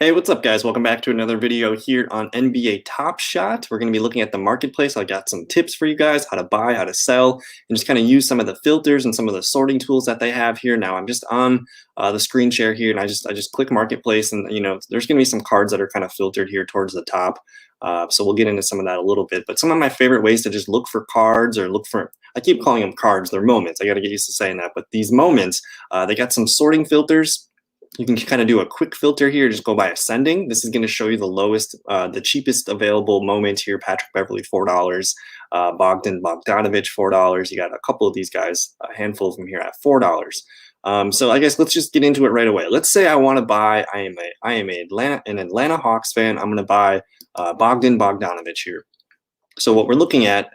Hey, what's up, guys? Welcome back to another video here on NBA Top Shot. We're going to be looking at the marketplace. I got some tips for you guys, how to buy, how to sell, and just kind of use some of the filters and some of the sorting tools that they have here. Now, I'm just on the screen share here, and I just click marketplace, and there's going to be some cards that are kind of filtered here towards the top. So we'll get into some of that a little bit. But some of my favorite ways to just look for cards or look for, I keep calling them cards, they're moments. I got to get used to saying that. But these moments, they got some sorting filters. You can kind of do a quick filter here, just go by ascending. This is going to show you the lowest, the cheapest available moment here. Patrick Beverley, $4. Bogdanovich, $4. You got a couple of these guys, a handful of them here at $4. So I guess let's just get into it right away. Let's say I want to buy, I am an Atlanta Hawks fan. I'm going to buy Bogdanovich here. So what we're looking at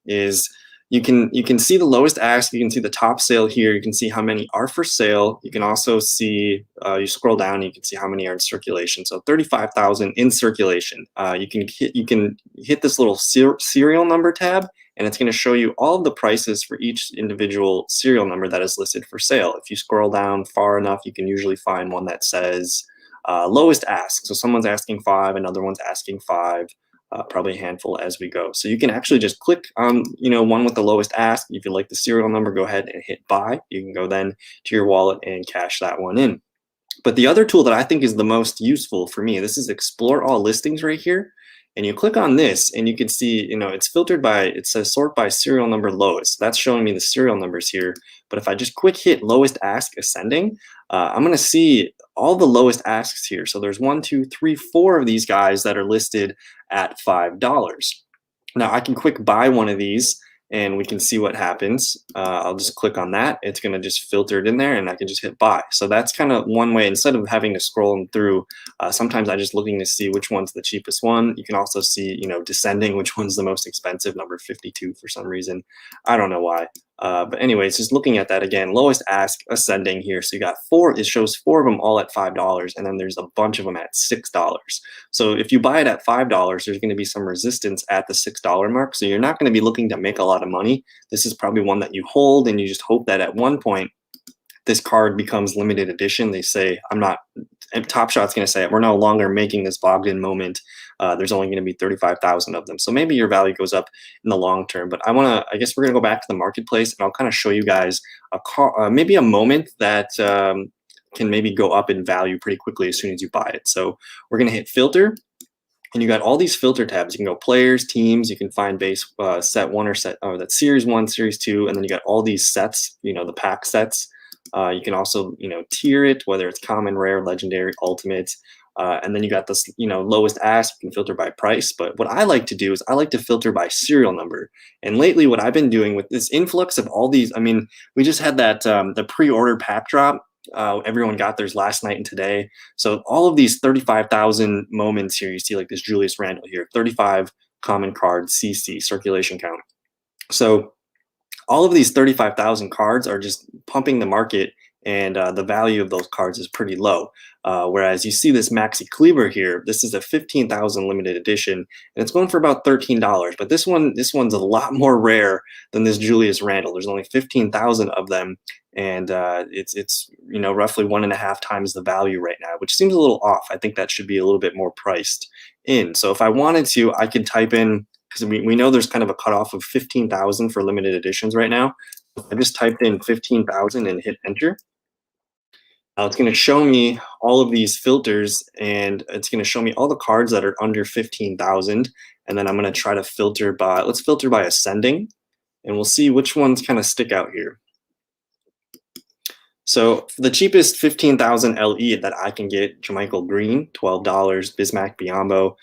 is you can see the lowest ask. You can see the top sale here. You can see how many are for sale. You can also see, you scroll down, you can see how many are in circulation. So 35,000 in circulation. You can hit this little serial number tab, and it's going to show you all of the prices for each individual serial number that is listed for sale. If you scroll down far enough, you can usually find one that says lowest ask. So someone's asking 5, another one's asking 5. Probably a handful as we go. So you can actually just click on, one with the lowest ask. If you like the serial number, go ahead and hit buy. You can go then to your wallet and cash that one in. But the other tool that I think is the most useful for me, this is explore all listings right here. And you click on this and you can see, it's filtered by, it says sort by serial number lowest. That's showing me the serial numbers here. But if I just quick hit lowest ask ascending, I'm going to see all the lowest asks here. So there's 1, 2, 3, 4 of these guys that are listed at $5. Now I can quick buy one of these and we can see what happens. I'll just click on that. It's going to just filter it in there and I can just hit buy. So that's kind of one way, instead of having to scroll them through, sometimes I'm just looking to see which one's the cheapest one. You can also see, descending, which one's the most expensive, number 52 for some reason. I don't know why. But anyways, just looking at that again, lowest ask ascending here. So you got 4, it shows 4 of them all at $5, and then there's a bunch of them at $6. So if you buy it at $5, there's going to be some resistance at the $6 mark. So you're not going to be looking to make a lot of money. This is probably one that you hold, and you just hope that at one point this card becomes limited edition. They say, and Top Shot's going to say, we're no longer making this Bogdan moment. There's only going to be 35,000 of them. So maybe your value goes up in the long term. But I guess we're going to go back to the marketplace, and I'll kind of show you guys maybe a moment that can maybe go up in value pretty quickly as soon as you buy it. So we're going to hit filter. And you got all these filter tabs. You can go players, teams. You can find base set 1 or that's series 1, series 2, and then you got all these sets. The pack sets. You can also tier it, whether it's common, rare, legendary, ultimate, and then you got this lowest ask. You can filter by price. But what I like to do is I like to filter by serial number. And lately, what I've been doing with this influx of all these, we just had that the pre-order pack drop. Everyone got theirs last night and today. So all of these 35,000 moments here, you see like this Julius Randle here, 35 common cards, CC, circulation count. So all of these 35,000 cards are just pumping the market, and the value of those cards is pretty low. Whereas you see this Maxi Kleber here, this is a 15,000 limited edition, and it's going for about $13. But this one's a lot more rare than this Julius Randle. There's only 15,000 of them, and it's roughly 1.5 times the value right now, which seems a little off. I think that should be a little bit more priced in. So if I wanted to, I could type in, because we know there's kind of a cutoff of 15,000 for limited editions right now. I just typed in 15,000 and hit enter. Now it's going to show me all of these filters, and it's going to show me all the cards that are under 15,000. And then I'm going to try to filter by, let's filter by ascending, and we'll see which ones kind of stick out here. So for the cheapest 15,000 LE that I can get, Jermichael Green, $12, Bismack Biyombo,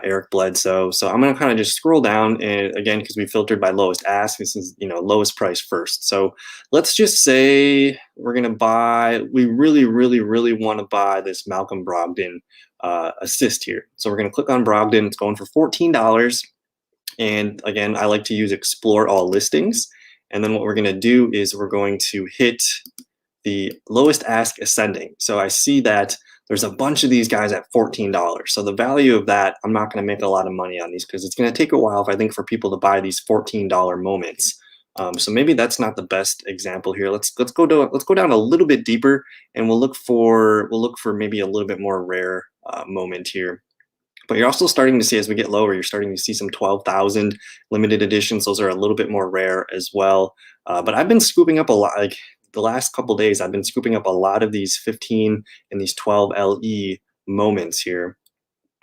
Eric Bledsoe. So I'm going to kind of just scroll down, and again, because we filtered by lowest ask, this is lowest price first. So let's just say we're going to buy, we really want to buy this Malcolm Brogdon assist here. So we're going to click on Brogdon. It's going for $14. And again, I like to use explore all listings. And then what we're going to do is we're going to hit the lowest ask ascending. So I see that there's a bunch of these guys at $14. So the value of that, I'm not going to make a lot of money on these, because it's going to take a while, I think, for people to buy these $14 moments. So maybe that's not the best example here. Let's go down a little bit deeper, and we'll look for maybe a little bit more rare moment here. But you're also starting to see, as we get lower, you're starting to see some 12,000 limited editions. Those are a little bit more rare as well. But I've been scooping up a lot, like the last couple days, I've been scooping up a lot of these 15 and these 12 LE moments here.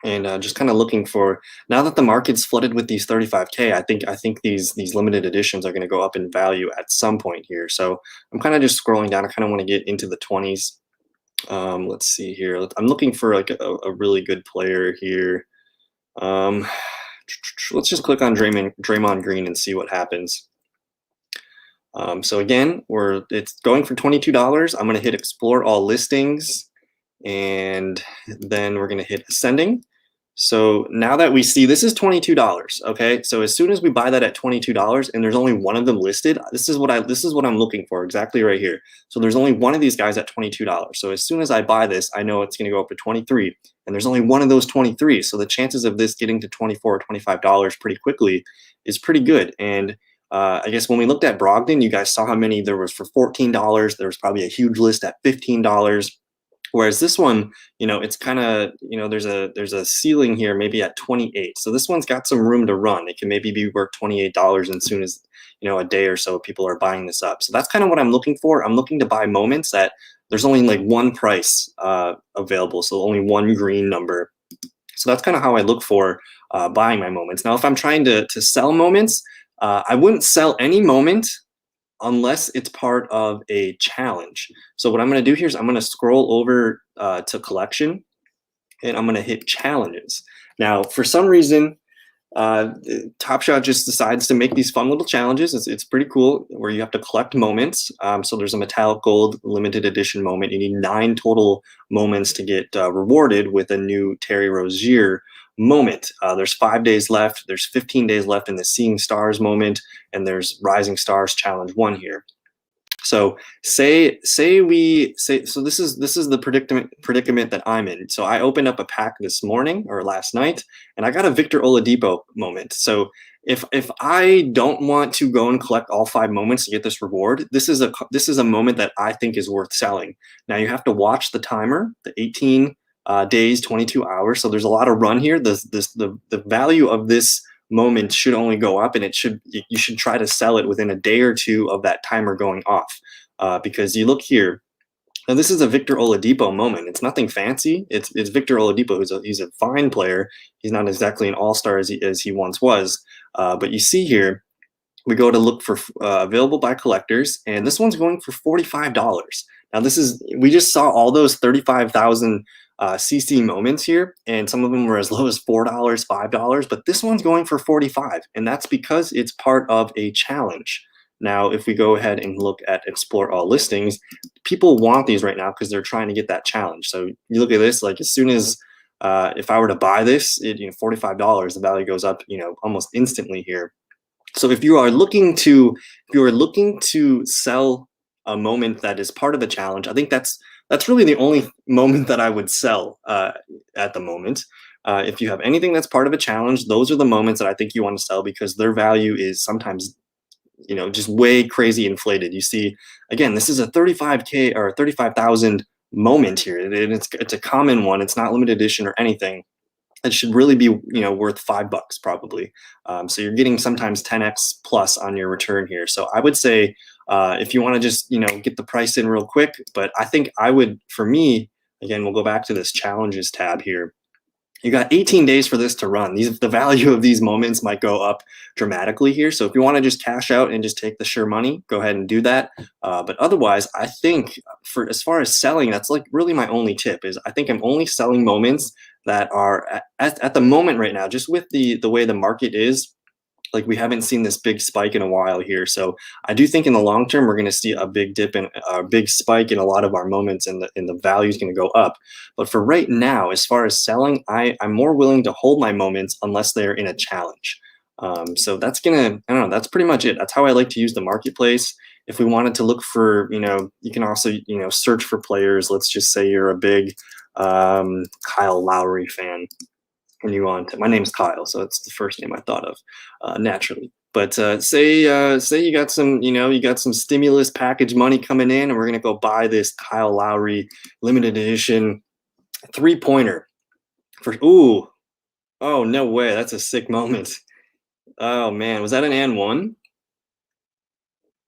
And just kind of looking for, now that the market's flooded with these 35K, I think these limited editions are going to go up in value at some point here. So I'm kind of just scrolling down. I kind of want to get into the 20s. Let's see here. I'm looking for like a really good player here. Let's just click on Draymond Green and see what happens. So again, it's going for $22. I'm going to hit explore all listings, and then we're going to hit ascending. So now that we see this is $22, okay? So as soon as we buy that at $22 and there's only one of them listed, this is what I'm looking for exactly right here. So there's only one of these guys at $22. So as soon as I buy this, I know it's going to go up to 23, and there's only one of those 23. So the chances of this getting to $24 or $25 pretty quickly is pretty good. And I guess when we looked at Brogdon, you guys saw how many there was for $14. There was probably a huge list at $15. Whereas this one, it's kind of, there's a ceiling here, maybe at 28. So this one's got some room to run. It can maybe be worth $28 as soon as, a day or so people are buying this up. So that's kind of what I'm looking for. I'm looking to buy moments that there's only like one price available. So only one green number. So that's kind of how I look for buying my moments. Now, if I'm trying to sell moments, I wouldn't sell any moment unless it's part of a challenge. So what I'm going to do here is I'm going to scroll over to collection, and I'm going to hit challenges. Now, for some reason, Top Shot just decides to make these fun little challenges. It's pretty cool, where you have to collect moments. So there's a metallic gold limited edition moment. You need 9 total moments to get rewarded with a new Terry Rozier moment. There's 5 days left. There's 15 days left in the Seeing Stars moment, and there's Rising Stars Challenge 1 here. So so this is the predicament that I'm in. So I opened up a pack this morning or last night, and I got a Victor Oladipo moment. So if I don't want to go and collect all 5 moments to get this reward, this is a moment that I think is worth selling. Now you have to watch the timer, the 18 days, 22 hours. So there's a lot of run here. The value of this moment should only go up, and you should try to sell it within a day or two of that timer going off, because you look here. Now this is a Victor Oladipo moment. It's nothing fancy. It's Victor Oladipo. He's a fine player. He's not exactly an all-star as he once was, but you see here, we go to look for available by collectors, and this one's going for $45. Now we just saw all those 35,000 CC moments here, and some of them were as low as $4, $5, but this one's going for 45, and that's because it's part of a challenge. Now, if we go ahead and look at explore all listings, people want these right now because they're trying to get that challenge. So you look at this, like as soon as if I were to buy this, $45, the value goes up, almost instantly here. So if you are looking to sell a moment that is part of a challenge, I think that's really the only moment that I would sell at the moment. If you have anything that's part of a challenge, those are the moments that I think you want to sell, because their value is sometimes, just way crazy inflated. You see, again, this is a 35K or 35,000 moment here. It's a common one. It's not limited edition or anything. It should really be, worth $5 probably. So you're getting sometimes 10x plus on your return here. So I would say, if you want to just, get the price in real quick, but I think for me, again, we'll go back to this challenges tab here. You got 18 days for this to run. The value of these moments might go up dramatically here. So if you want to just cash out and just take the sure money, go ahead and do that. But otherwise, I think as far as selling, that's like really my only tip is I think I'm only selling moments that are at the moment right now, just with the way the market is. Like, we haven't seen this big spike in a while here. So I do think in the long term, we're going to see a big dip and a big spike in a lot of our moments, and the value is going to go up. But for right now, as far as selling, I'm more willing to hold my moments unless they're in a challenge. So that's I don't know, that's pretty much it. That's how I like to use the marketplace. If we wanted to look for, you can also, search for players. Let's just say you're a big Kyle Lowry fan. And you want, my name's Kyle, so it's the first name I thought of naturally. But say you got some, you got some stimulus package money coming in, and we're gonna go buy this Kyle Lowry limited edition 3-pointer for ooh, oh no way, that's a sick moment. Oh man, was that an and one?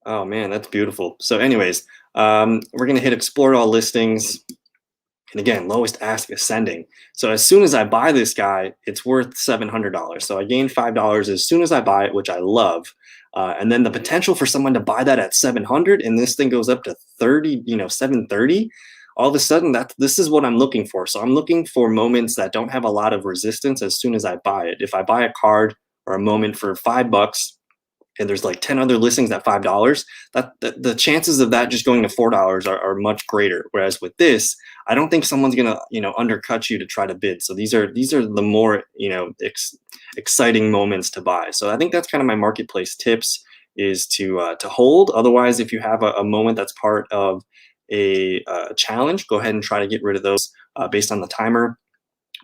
Oh man, that's beautiful. So, anyways, we're gonna hit explore all listings. And again, lowest ask ascending. So as soon as I buy this guy, it's worth $700. So I gain $5 as soon as I buy it, which I love. And then the potential for someone to buy that at 700 and this thing goes up to 30, 730. All of a sudden, this is what I'm looking for. So I'm looking for moments that don't have a lot of resistance as soon as I buy it. If I buy a card or a moment for $5, and there's like 10 other listings at $5, that the chances of that just going to $4 are much greater. Whereas with this, I don't think someone's gonna undercut you to try to bid. So these are the more exciting moments to buy. So I think that's kind of my marketplace tips is to hold. Otherwise, if you have a moment that's part of a challenge, go ahead and try to get rid of those based on the timer.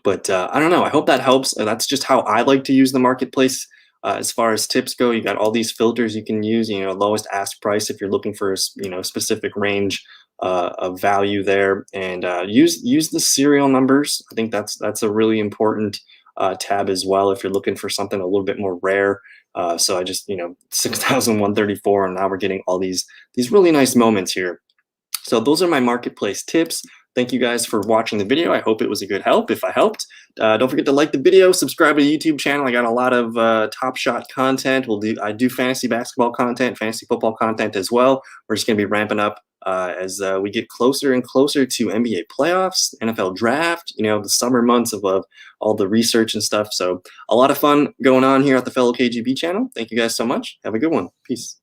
But I don't know. I hope that helps. That's just how I like to use the marketplace. As far as tips go, you got all these filters you can use. Lowest ask price if you're looking for a specific range of value there, and use the serial numbers. I think that's a really important tab as well if you're looking for something a little bit more rare. So I just 6,134, and now we're getting all these really nice moments here. So those are my marketplace tips. Thank you guys for watching the video. I hope it was a good help. If I helped, don't forget to like the video, subscribe to the YouTube channel. I got a lot of Top Shot content. I do fantasy basketball content, fantasy football content as well. We're just going to be ramping up as we get closer and closer to NBA playoffs, NFL draft, the summer months of all the research and stuff. So a lot of fun going on here at the Fellow KGB channel. Thank you guys so much. Have a good one. Peace.